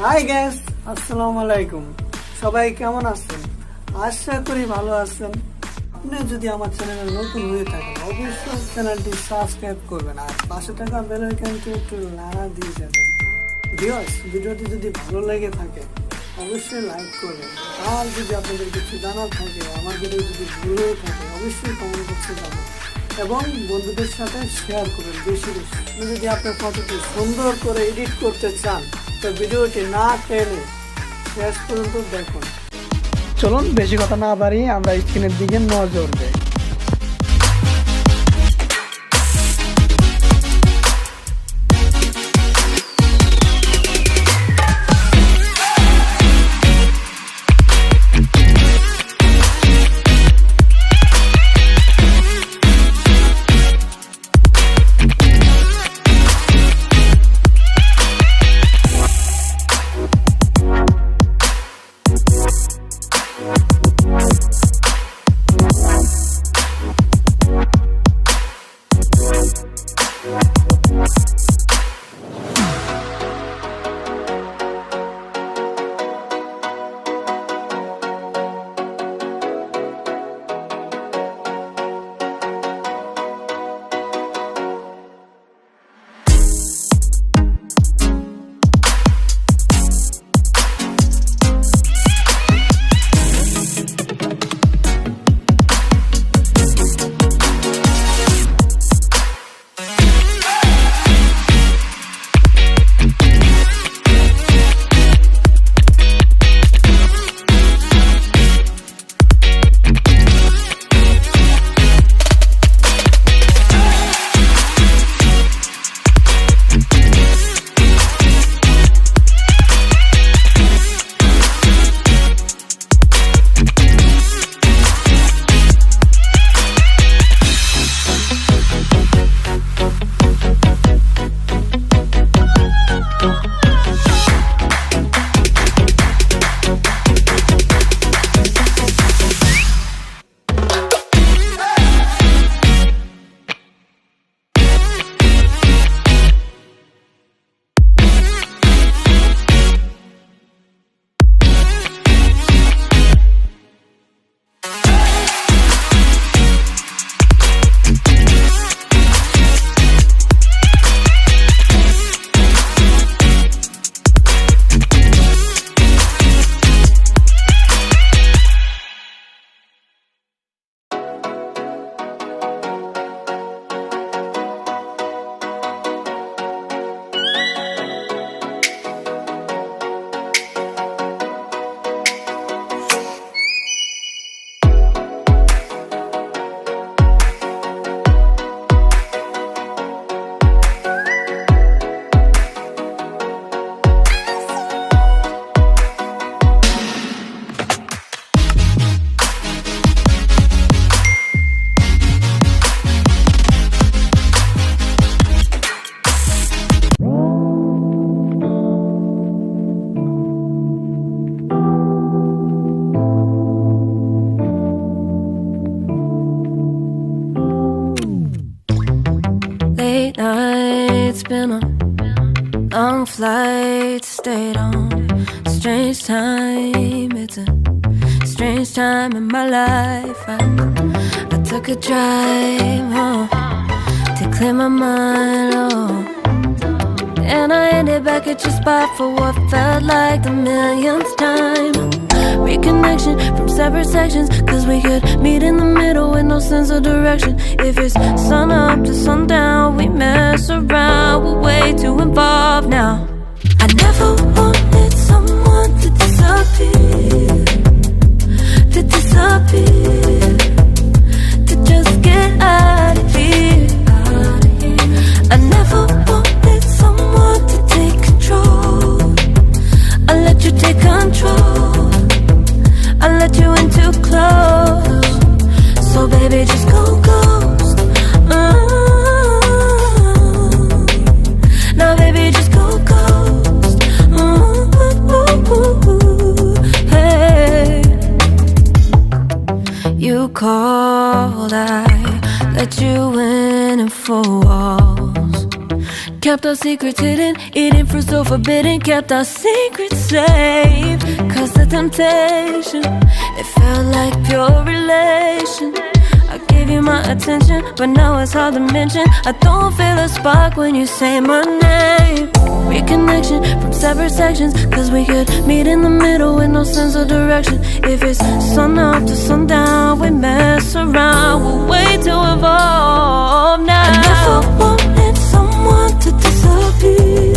Hi guys, আসসালামু আলাইকুম। সবাই কেমন আছেন? আশা করি ভালো আছেন। আপনি যদি আমার চ্যানেলে নতুন হয়ে থাকেন অবশ্যই চ্যানেলটি সাবস্ক্রাইব করবেন আর পাশে থাকা বেল আইকনটি একটু নাড়া দিয়ে যাবেন। ভিউয়ার্স, ভিডিওটি যদি ভালো লেগে থাকে অবশ্যই লাইক করবেন। আর যদি আপনাদের কিছু জানার থাকে, আমার ভিডিও যদি ভুল হয়ে থাকে অবশ্যই কমেন্ট বক্সে জানাবেন এবং বন্ধুদের সাথে শেয়ার করবেন বেশি বেশি। যদি আপনার ফটোটি সুন্দর করে এডিট করতে চান তো ভিডিওটি না টেনে শেষ পর্যন্ত দেখুন। চলুন বেশি কথা না বাড়িয়ে আমরা স্ক্রিনের দিকে নজর দেই। Late nights, been on long flights, stayed on. Strange time, it's a strange time in my life. I took a drive home to clear my mind, and I ended back at your spot for what felt like the millionth time. Reconnection from separate sections, cause we could meet in the middle with no sense of direction. If it's sun up to sundown, we mess around, we're way too involved now. I never wanted someone to disappear, to just get out of here. I never wanted someone to take control. I let you take control, I let you in too close. So baby, just go ghost. Now baby, just go ghost. Hey, you called, I let you in and 4 walls. Kept our secrets hidden, eating fruit so forbidden. Kept our secrets safe, cause the temptation, it felt like pure relation. I gave you my attention, but now it's hard to mention. I don't feel a spark when you say my name. Reconnection from separate sections, cause we could meet in the middle with no sense of direction. If it's sun up to sundown, we mess around, we'll wait to evolve now. I never wanted someone to disappear.